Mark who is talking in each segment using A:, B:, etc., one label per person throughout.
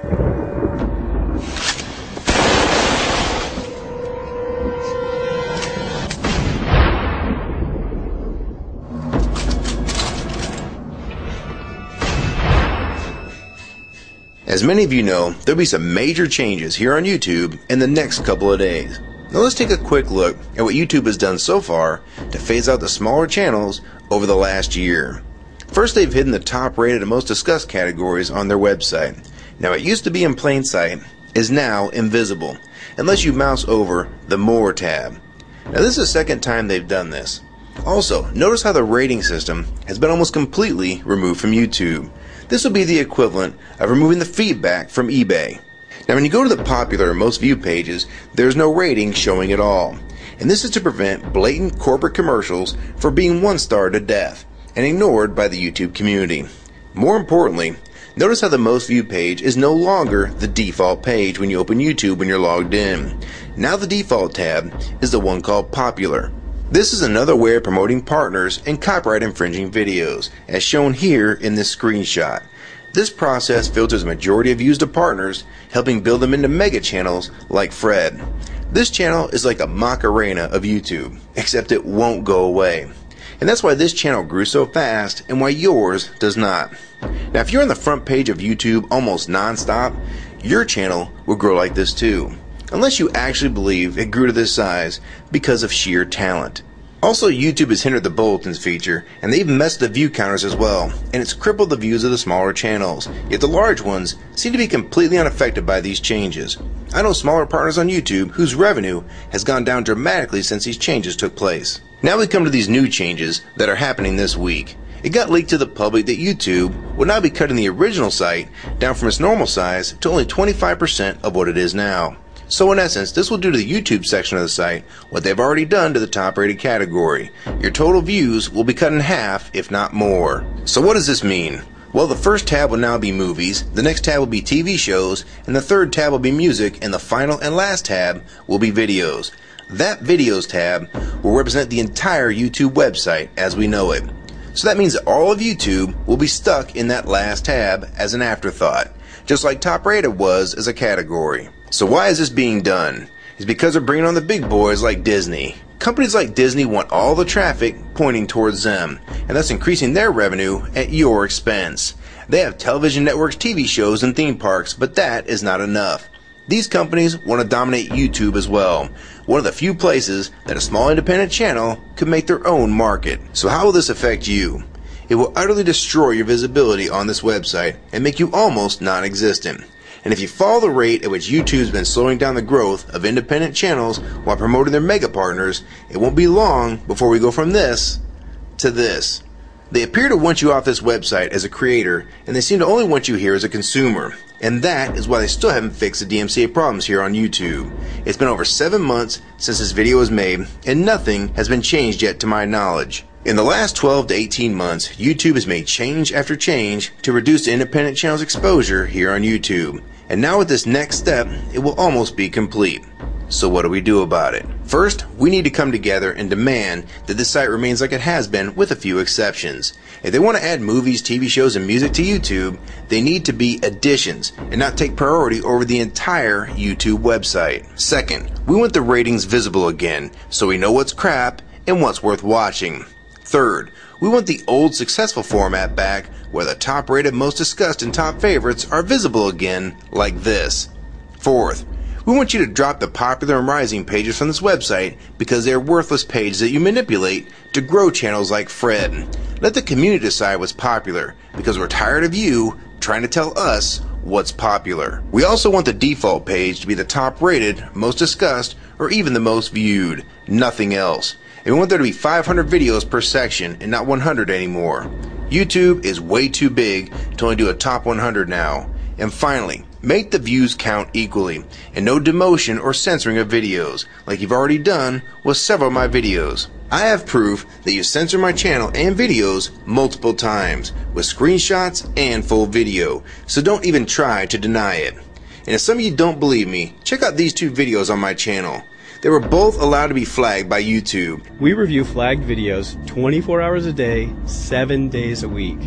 A: As many of you know, there'll be some major changes here on YouTube in the next couple of days. Now let's take a quick look at what YouTube has done so far to phase out the smaller channels over the last year. First, they've hidden the top rated and most discussed categories on their website. Now, it used to be in plain sight, is now invisible, unless you mouse over the More tab. Now this is the second time they've done this. Also, notice how the rating system has been almost completely removed from YouTube. This will be the equivalent of removing the feedback from eBay. Now when you go to the popular or most viewed pages, there's no rating showing at all. And this is to prevent blatant corporate commercials for being one-star to death and ignored by the YouTube community. More importantly, notice how the most viewed page is no longer the default page when you open YouTube when you're logged in. Now the default tab is the one called Popular. This is another way of promoting partners and copyright infringing videos, as shown here in this screenshot. This process filters a majority of views to partners, helping build them into mega channels like Fred. This channel is like a Macarena of YouTube, except it won't go away. And that's why this channel grew so fast and why yours does not. Now if you're on the front page of YouTube almost non-stop, your channel will grow like this too. Unless you actually believe it grew to this size because of sheer talent. Also, YouTube has hindered the bulletins feature, and they've messed the view counters as well, and it's crippled the views of the smaller channels, yet the large ones seem to be completely unaffected by these changes. I know smaller partners on YouTube whose revenue has gone down dramatically since these changes took place. Now we come to these new changes that are happening this week. It got leaked to the public that YouTube will now be cutting the original site down from its normal size to only 25% of what it is now. So in essence, this will do to the YouTube section of the site what they've already done to the top rated category. Your total views will be cut in half, if not more. So what does this mean? Well, the first tab will now be movies, the next tab will be TV shows, and the third tab will be music, and the final and last tab will be videos. That videos tab will represent the entire YouTube website as we know it. So that means that all of YouTube will be stuck in that last tab as an afterthought, just like top rated was as a category. So why is this being done? It's because they're bringing on the big boys like Disney. Companies like Disney want all the traffic pointing towards them, and thus increasing their revenue at your expense. They have television networks, TV shows, and theme parks, but that is not enough. These companies want to dominate YouTube as well, one of the few places that a small independent channel could make their own market. So how will this affect you? It will utterly destroy your visibility on this website and make you almost non-existent. And if you follow the rate at which YouTube's been slowing down the growth of independent channels while promoting their mega partners, it won't be long before we go from this to this. They appear to want you off this website as a creator, and they seem to only want you here as a consumer. And that is why they still haven't fixed the DMCA problems here on YouTube. It's been over 7 months since this video was made, and nothing has been changed yet to my knowledge. In the last 12 to 18 months, YouTube has made change after change to reduce the independent channel's exposure here on YouTube. And now with this next step, it will almost be complete. So what do we do about it? First, we need to come together and demand that this site remains like it has been with a few exceptions. If they want to add movies, TV shows, and music to YouTube, they need to be additions and not take priority over the entire YouTube website. Second, we want the ratings visible again so we know what's crap and what's worth watching. Third, we want the old successful format back where the top rated, most discussed, and top favorites are visible again like this. Fourth, we want you to drop the popular and rising pages from this website because they are worthless pages that you manipulate to grow channels like Fred. Let the community decide what's popular because we're tired of you trying to tell us what's popular. We also want the default page to be the top rated, most discussed, or even the most viewed. Nothing else. And we want there to be 500 videos per section and not 100 anymore. YouTube is way too big to only do a top 100 now. And finally, make the views count equally, and no demotion or censoring of videos, like you've already done with several of my videos. I have proof that you censor my channel and videos multiple times, with screenshots and full video, so don't even try to deny it. And if some of you don't believe me, check out these two videos on my channel. They were both allowed to be flagged by YouTube.
B: We review flagged videos 24 hours a day, 7 days a week.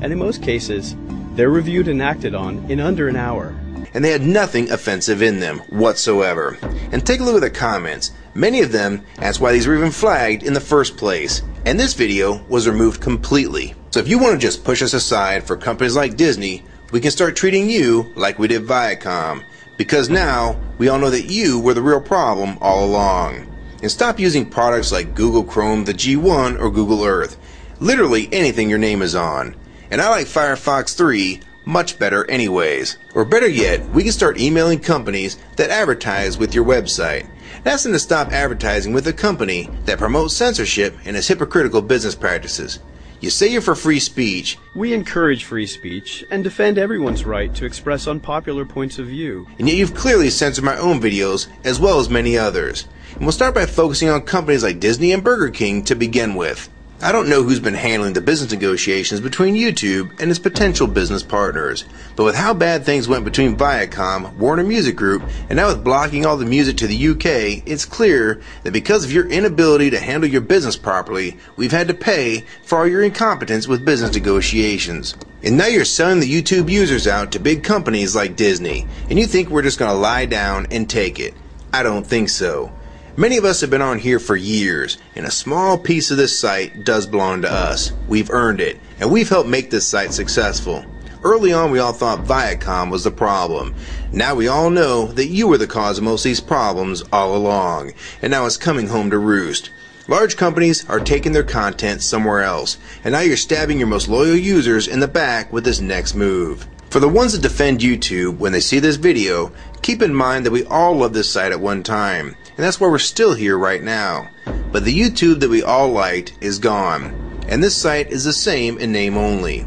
B: And in most cases, They're reviewed and acted on in under an hour.
A: And they had nothing offensive in them whatsoever. And take a look at the comments. Many of them asked why these were even flagged in the first place. And this video was removed completely. So if you want to just push us aside for companies like Disney, we can start treating you like we did Viacom. Because now, we all know that you were the real problem all along. And stop using products like Google Chrome, the G1, or Google Earth. Literally anything your name is on. And I like Firefox 3 much better anyways. Or better yet, we can start emailing companies that advertise with your website. And ask them to stop advertising with a company that promotes censorship and has hypocritical business practices. You say you're for free speech.
B: We encourage free speech and defend everyone's right to express unpopular points of view.
A: And yet you've clearly censored my own videos as well as many others. And we'll start by focusing on companies like Disney and Burger King to begin with. I don't know who's been handling the business negotiations between YouTube and its potential business partners, but with how bad things went between Viacom, Warner Music Group, and now with blocking all the music to the UK, it's clear that because of your inability to handle your business properly, we've had to pay for all your incompetence with business negotiations. And now you're selling the YouTube users out to big companies like Disney, and you think we're just going to lie down and take it. I don't think so. Many of us have been on here for years, and a small piece of this site does belong to us. We've earned it, and we've helped make this site successful. Early on, we all thought Viacom was the problem. Now we all know that you were the cause of most of these problems all along, and now it's coming home to roost. Large companies are taking their content somewhere else, and now you're stabbing your most loyal users in the back with this next move. For the ones that defend YouTube when they see this video, keep in mind that we all loved this site at one time, and that's why we're still here right now. But the YouTube that we all liked is gone, and this site is the same in name only.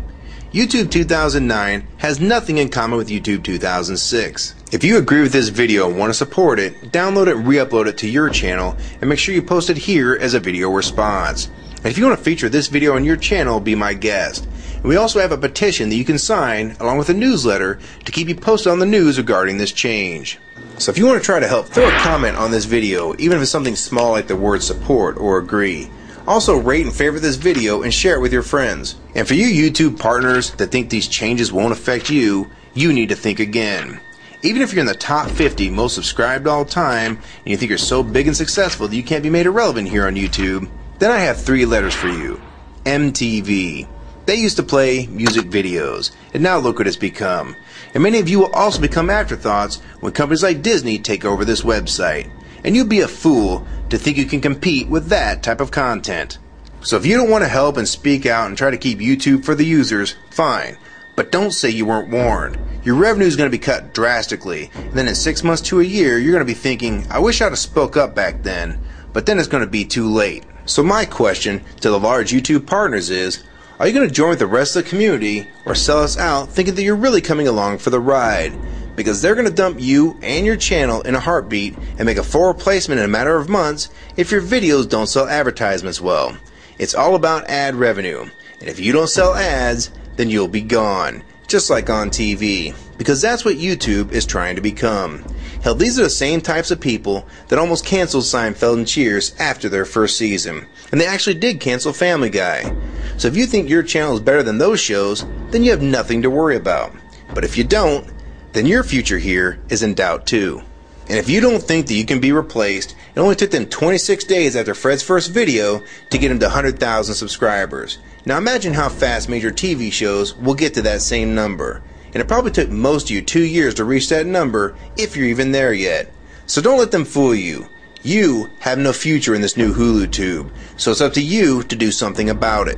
A: YouTube 2009 has nothing in common with YouTube 2006. If you agree with this video and want to support it, download it and re-upload it to your channel, and make sure you post it here as a video response. And if you want to feature this video on your channel, be my guest. And we also have a petition that you can sign along with a newsletter to keep you posted on the news regarding this change. So if you want to try to help, throw a comment on this video, even if it's something small like the word support or agree. Also rate and favorite this video and share it with your friends. And for you YouTube partners that think these changes won't affect you, you need to think again. Even if you're in the top 50 most subscribed all time and you think you're so big and successful that you can't be made irrelevant here on YouTube, then I have 3 letters for you. MTV. They used to play music videos, and now look what it's become. And many of you will also become afterthoughts when companies like Disney take over this website. And you'd be a fool to think you can compete with that type of content. So if you don't want to help and speak out and try to keep YouTube for the users, fine. But don't say you weren't warned. Your revenue is going to be cut drastically, and then in 6 months to a year, you're going to be thinking, I wish I'd have spoke up back then. But then it's going to be too late. So my question to the large YouTube partners is, are you going to join with the rest of the community or sell us out thinking that you're really coming along for the ride? Because they're going to dump you and your channel in a heartbeat and make a full replacement in a matter of months if your videos don't sell advertisements well. It's all about ad revenue. And if you don't sell ads, then you'll be gone. Just like on TV. Because that's what YouTube is trying to become. Hell, these are the same types of people that almost canceled Seinfeld and Cheers after their first season. And they actually did cancel Family Guy. So if you think your channel is better than those shows, then you have nothing to worry about. But if you don't, then your future here is in doubt too. And if you don't think that you can be replaced, it only took them 26 days after Fred's first video to get him to 100,000 subscribers. Now imagine how fast major TV shows will get to that same number. And it probably took most of you 2 years to reach that number, if you're even there yet. So don't let them fool you. You have no future in this new HULU tube, so it's up to you to do something about it.